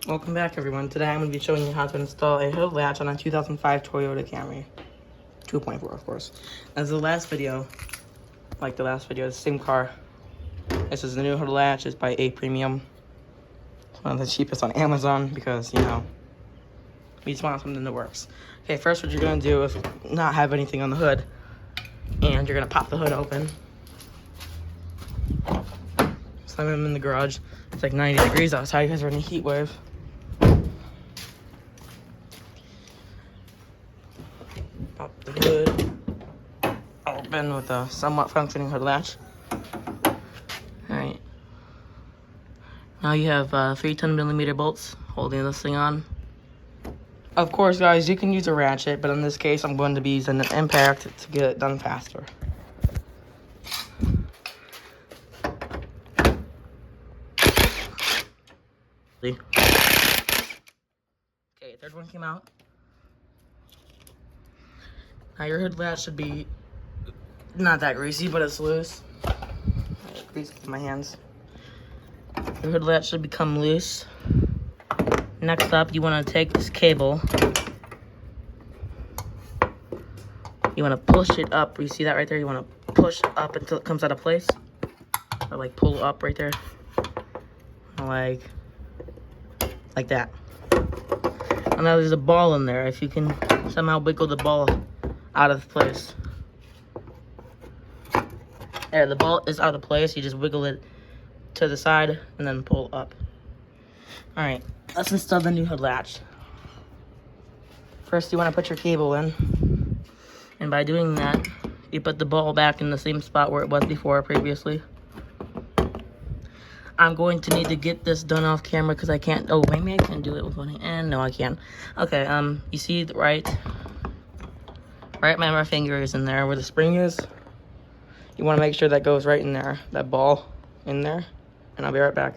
Welcome back, everyone. Today I'm going to be showing you how to install a hood latch on a 2005 Toyota Camry. 2.4, of course. As the last video, it's the same car. This is the new hood latch. It's by A Premium. It's one of the cheapest on Amazon because, you know, we just want something that works. Okay, first what you're going to do is not have anything on the hood. And you're going to pop the hood open. So I'm in the garage. It's like 90 degrees outside because we're in a heat wave. Pop the hood open with a somewhat functioning hood latch. Alright. Now you have 3 10mm bolts holding this thing on. Of course, guys, you can use a ratchet, but in this case, I'm going to be using an impact to get it done faster. Okay, third one came out. Now your hood latch should be not that greasy, but it's loose. Grease with my hands. Your hood latch should become loose. Next up, you want to take this cable. You want to push it up. You see that right there? You want to push up until it comes out of place. Or like pull up right there. Like that. And now there's a ball in there. If you can somehow wiggle the ball out of place. There, the ball is out of place. You just wiggle it to the side and then pull up. Alright, let's install the new hood latch. First, you want to put your cable in. And by doing that, you put the ball back in the same spot where it was before previously. I'm going to need to get this done off camera because I can't. Oh, maybe I can do it with one hand. No, I can. Okay, you see right my finger is in there where the spring is. You want to make sure that goes right in there, that ball in there, and I'll be right back.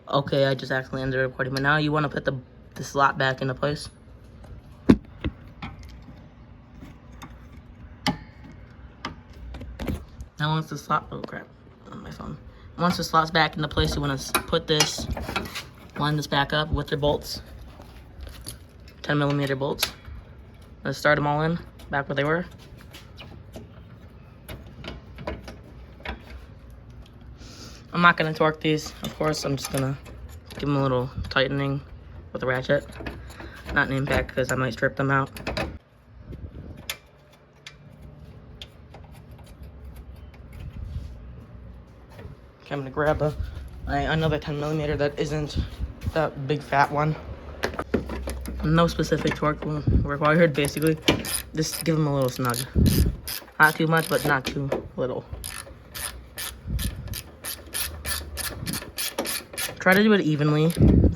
Okay, I just accidentally ended the recording, but now you want to put the slot back into place. Now once the slot, oh crap, on my phone. Once the slot's back into place, you want to line this back up with your bolts. 10mm bolts. Let's start them all in, back where they were. I'm not gonna torque these, of course. I'm just gonna give them a little tightening with a ratchet. Not an impact because I might strip them out. Okay, I'm gonna grab another 10mm that isn't that big fat one. No specific torque required, basically. Just give them a little snug. Not too much, but not too little. Try to do it evenly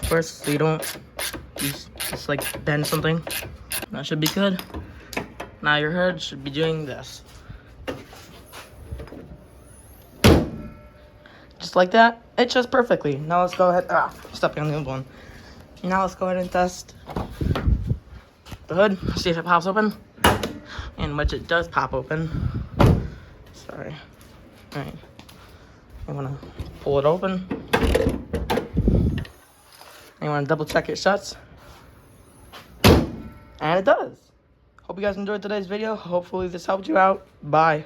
first, so you don't just like bend something. That should be good. Now your hood should be doing this. Just like that. It just perfectly. Now let's go ahead. Stepping on the other one. Now let's go ahead and test the hood. See if it pops open. In which it does pop open. Sorry. Alright. I want to pull it open. You want to double check it shuts. And it does. Hope you guys enjoyed today's video. Hopefully this helped you out. Bye.